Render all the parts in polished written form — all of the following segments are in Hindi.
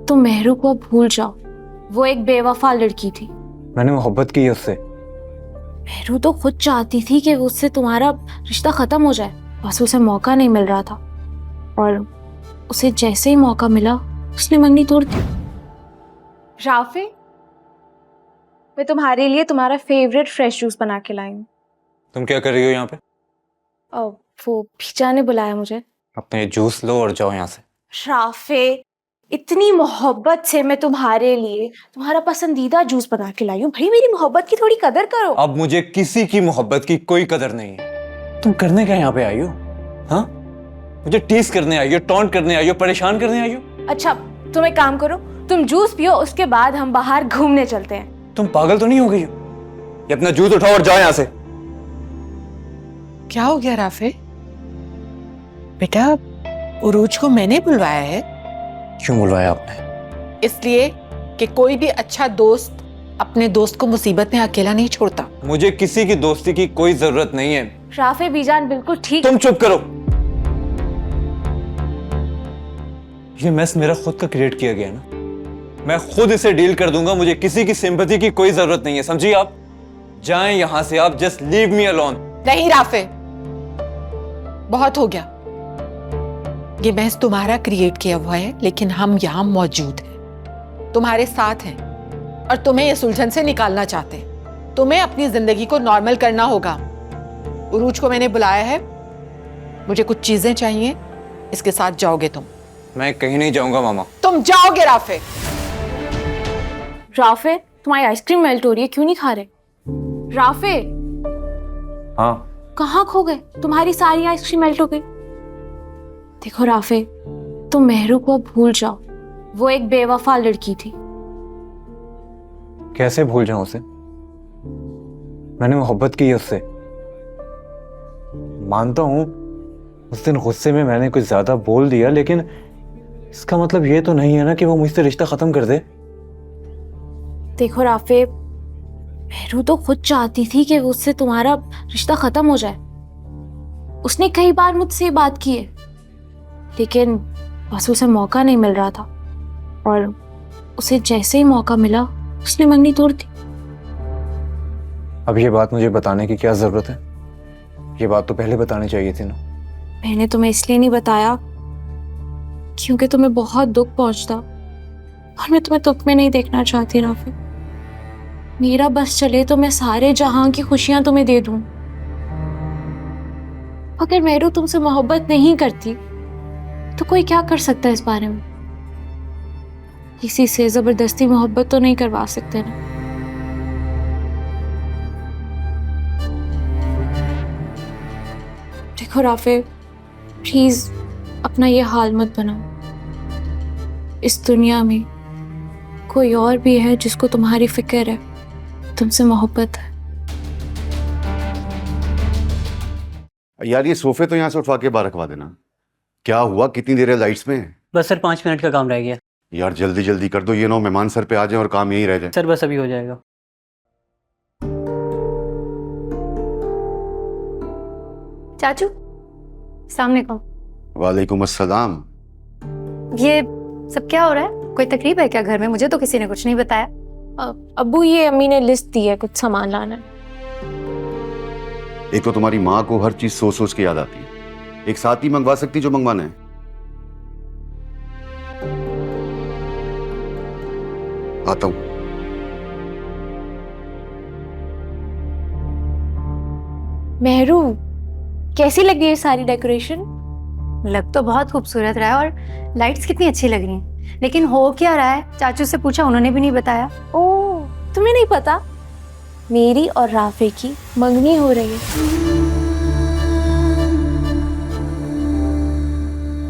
तुम मेहरू को भूल जाओ, वो एक बेवफा लड़की थी। मैंने मोहब्बत की है उससे। मेहरू तो खुद चाहती थी कि उससे तुम्हारा रिश्ता खत्म हो जाए, बस उसे मौका नहीं मिल रहा था, और उसे जैसे ही मौका मिला उसने मंगनी तोड़ दी। राफी, मैं तुम्हारे लिए तुम्हारा फेवरेट फ्रेश जूस बना के लाई हूँ। तुम क्या कर रही हो यहाँ पे? वो भीजा ने बुलाया मुझे। अपने जूस लो और जाओ यहाँ से। राफे, इतनी मोहब्बत से मैं तुम्हारे लिए तुम्हारा पसंदीदा जूस बना के लाई हूँ, भाई मेरी मोहब्बत की थोड़ी कदर करो। अब मुझे किसी की मोहब्बत की कोई कदर नहीं है। तुम करने क्या यहाँ पे आई हो? हाँ, मुझे टीज करने आई हो, टॉन्ट करने आई हो, परेशान करने आई हो? अच्छा, तुम एक काम करो, तुम जूस पियो, उसके बाद हम बाहर घूमने चलते हैं। तुम पागल तो नहीं हो गई हो? ये अपना जूस उठाओ और जाओ यहाँ से। क्या हो गया राफे? बेटा, उरूज को मैंने बुलवाया है। क्यों बुलवाया आपने? इसलिए कि कोई भी अच्छा दोस्त अपने दोस्त को मुसीबत में अकेला नहीं छोड़ता। मुझे किसी की दोस्ती की कोई जरूरत नहीं है। राफे बीजान बिल्कुल ठीक। तुम चुप करो। ये मैस मेरा खुद का क्रिएट किया गया ना, मैं खुद इसे डील कर दूंगा। मुझे किसी की सिंपैथी की कोई जरूरत नहीं है, समझी आप? जाएं यहां से आप, जस्ट लीव मी अलोन। नहीं राफे, बहुत हो गया। ये मैस तुम्हारा क्रिएट किया हुआ है, लेकिन हम यहाँ मौजूद हैं, तुम्हारे साथ हैं, और तुम्हें इस उलझन से निकालना चाहते हैं। तुम्हें अपनी जिंदगी को नॉर्मल करना होगा। उरूज को मैंने बुलाया है, मुझे कुछ चीजें चाहिए, इसके साथ जाओगे तुम? मैं कहीं नहीं जाऊंगा मामा। तुम जाओगे राफे? राफे, तुम्हारी आइसक्रीम मेल्ट हो रही है, क्यों नहीं खा रहे? राफे, हाँ, कहाँ खो गए? तुम्हारी सारी आइसक्रीम मेल्ट हो गई। देखो राफे, तुम मेहरू को भूल जाओ, वो एक बेवफा लड़की थी। कैसे भूल जाऊं उसे? मैंने मोहब्बत की है उससे। मानता हूं उस दिन गुस्से में मैंने कुछ ज्यादा बोल दिया, लेकिन इसका मतलब ये तो नहीं है ना कि वो मुझसे रिश्ता खत्म कर दे। देखो राफे, मेहरू तो खुद चाहती थी कि उससे तुम्हारा रिश्ता खत्म हो जाए। उसने कई बार मुझसे ये बात की है, लेकिन बस उसे मौका नहीं मिल रहा था, और उसे जैसे ही मौका मिला उसने मंगनी तोड़ दी। अब ये बात मुझे बताने की क्या जरूरत है? ये बात तो पहले बतानी चाहिए थी ना। मैंने तुम्हें इसलिए नहीं बताया क्योंकि तुम्हें बहुत दुख पहुंचता, और मैं तुम्हें दुख में नहीं देखना चाहती राफे। मेरा बस चले तो मैं सारे जहां की खुशियां तुम्हें दे दूं। अगर मेहरू तुमसे मोहब्बत नहीं करती तो कोई क्या कर सकता है इस बारे में? किसी से जबरदस्ती मोहब्बत तो नहीं करवा सकते ना। देखो राफे, प्लीज अपना ये हाल मत बनाओ। इस दुनिया में कोई और भी है जिसको तुम्हारी फिक्र है, तुमसे मोहब्बत है। यार ये सोफे तो यहाँ से उठवा के बाहर रखवा देना। क्या हुआ, कितनी देर है लाइट्स में? बस सर 5 मिनट का काम रह गया। यार जल्दी जल्दी कर दो, ये नो मेहमान सर पे आ जाए और काम यही रह जाए। सर बस अभी हो जाएगा। चाचू, सामने कौन? वालेकुम अस्सलाम। ये सब क्या हो रहा है? कोई तकलीफ है क्या घर में? मुझे तो किसी ने कुछ नहीं बताया। अब्बू, ये अम्मी ने लिस्ट दी है, कुछ सामान लाना है। एक तो तुम्हारी माँ को हर चीज सोच सोच के याद आती है, एक साथ ही मंगवा सकती जो मंगवाना है। आता हूं। मेहरू, कैसी लगी ये सारी डेकोरेशन? लग तो बहुत खूबसूरत रहा है, और लाइट्स कितनी अच्छी लग रही हैं। लेकिन हो क्या रहा है? चाचू से पूछा, उन्होंने भी नहीं बताया। ओह, तुम्हें नहीं पता? मेरी और राफे की मंगनी हो रही है।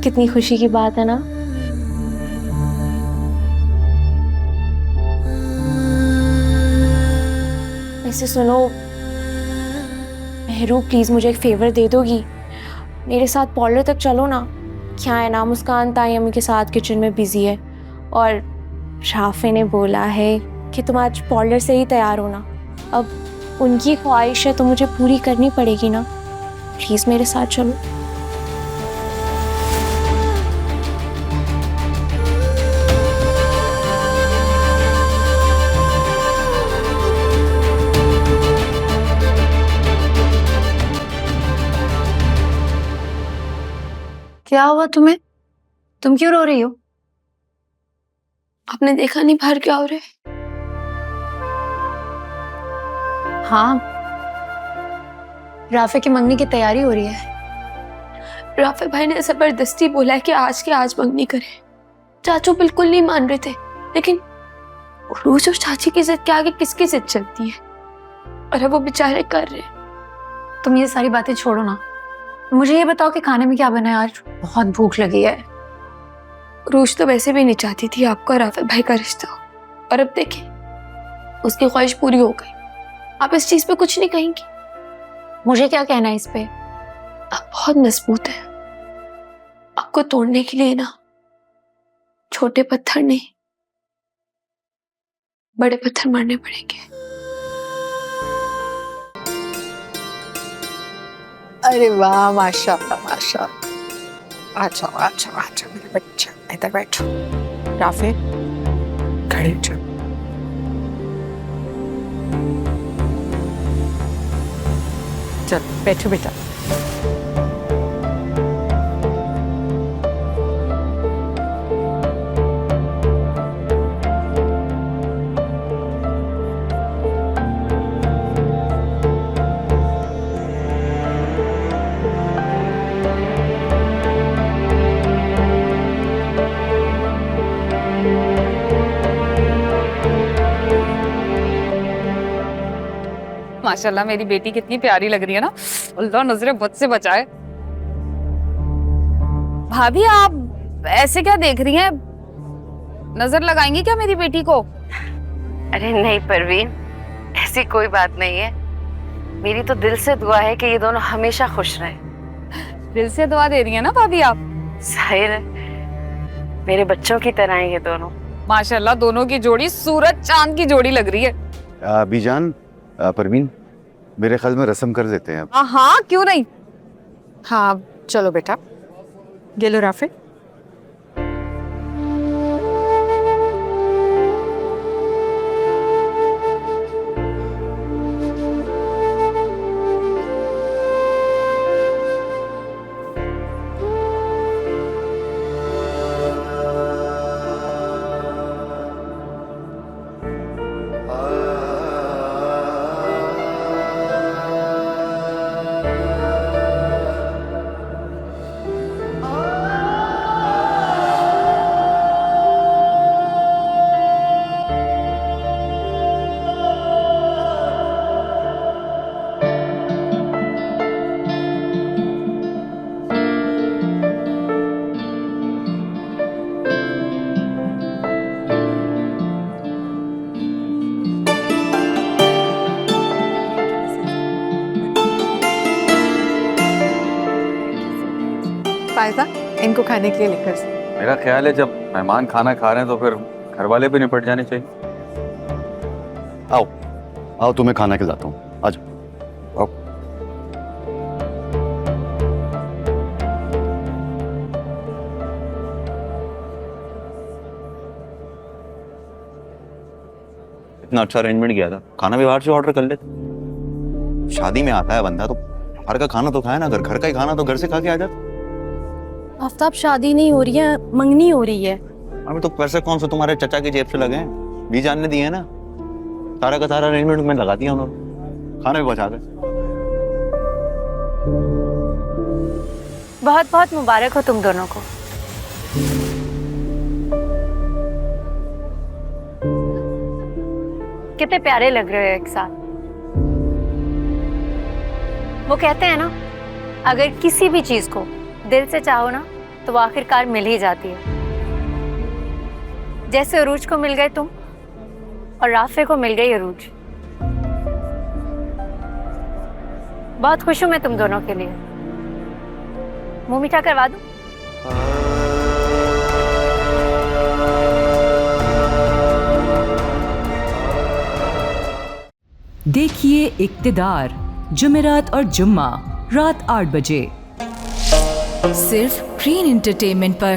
कितनी खुशी की बात है ना? वैसे सुनो मेहरू, प्लीज मुझे एक फेवर दे दोगी? मेरे साथ पार्लर तक चलो ना। क्या है ना, मुस्कान ताई अम्मी के साथ किचन में बिजी है, और राफे ने बोला है कि तुम आज पार्लर से ही तैयार होना। अब उनकी ख्वाहिश है तो मुझे पूरी करनी पड़ेगी ना। प्लीज मेरे साथ चलो। क्या हुआ तुम्हें? तुम क्यों रो रही हो? आपने देखा नहीं बाहर क्या हो रहा है? हाँ, राफे की मंगनी की तैयारी हो रही है। राफे भाई ने जबरदस्ती बोला है कि आज के आज मंगनी करें। चाचू बिल्कुल नहीं मान रहे थे, लेकिन रोज उस चाची की जिद के आगे किसकी जिद चलती है, और अब वो बेचारे कर रहे हैं। तुम ये सारी बातें छोड़ो ना, मुझे ये बताओ कि खाने में क्या बना है आज? बहुत भूख लगी है। रोज तो वैसे भी नहीं चाहती थी आपका राफे भाई का रिश्ता हो, और अब देखें उसकी ख्वाहिश पूरी हो गई। आप इस चीज पे कुछ नहीं कहेंगी? मुझे क्या कहना है इस पे? आप बहुत मजबूत हैं, आपको तोड़ने के लिए ना छोटे पत्थर नहीं, बड़े पत्थर मारने पड़ेंगे। अरे वाह, माशाल्लाह माशाल्लाह। अच्छा अच्छा अच्छा मेरे बच्चा, इधर बैठो। राफे खड़े हो जाओ। चल बैठो बेटा। माशाल्लाह मेरी बेटी कितनी प्यारी लग रही है ना। अल्लाह नजरे बद से बचाए। भाभी आप ऐसे क्या देख रही हैं? नजर लगाएंगी क्या मेरी बेटी को? अरे नहीं परवीन, ऐसी कोई बात नहीं है। मेरी तो दिल से दुआ है कि ये दोनों हमेशा खुश रहें। दिल से दुआ दे रही है ना भाभी आप? जाहिर है, मेरे बच्चों की तरह हैं ये दोनों। माशाल्लाह दोनों की जोड़ी सूरज चांद की जोड़ी लग रही है। बीजान, परवीन, मेरे ख्याल में रस्म कर देते हैं। हाँ क्यों नहीं। हाँ चलो बेटा, गेलो राफे। फायदा इनको खाने के लिए लेकर से। मेरा ख्याल है जब मेहमान खाना खा रहे हैं तो फिर घर वाले भी निपट जाने चाहिए। आओ आओ, तुम्हें खाना खिलाता हूँ, आ जाओ। आओ। इतना अच्छा अरेंजमेंट किया था, खाना भी बाहर से ऑर्डर कर लेते। शादी में आता है बंदा तो बाहर का खाना तो खाए ना, अगर घर का ही खाना तो घर से खा के आ जाता। आफ्ताब, शादी नहीं हो रही है, मंगनी हो रही है। अभी तो पैसे कौन से तुम्हारे चचा की जेब से लगे हैं? बीजान ने दिए हैं ना, सारा का सारा अरेंजमेंट में लगा दिया उन्होंने, खाना भी बचा गए। बहुत बहुत मुबारक हो तुम दोनों को। कितने प्यारे लग रहे हो एक साथ। वो कहते हैं ना, अगर किसी भी चीज को दिल से चाहो ना तो वो आखिरकार मिल ही जाती है। जैसे अरूज को मिल गए तुम, और राफे को मिल गई अरूज। बहुत खुश हूं मैं तुम दोनों के लिए। मुंह मीठा करवा दूं? देखिए इक्तिदार, जुमेरात और जुम्मा रात 8 बजे सिर्फ ग्रीन एंटरटेनमेंट पर।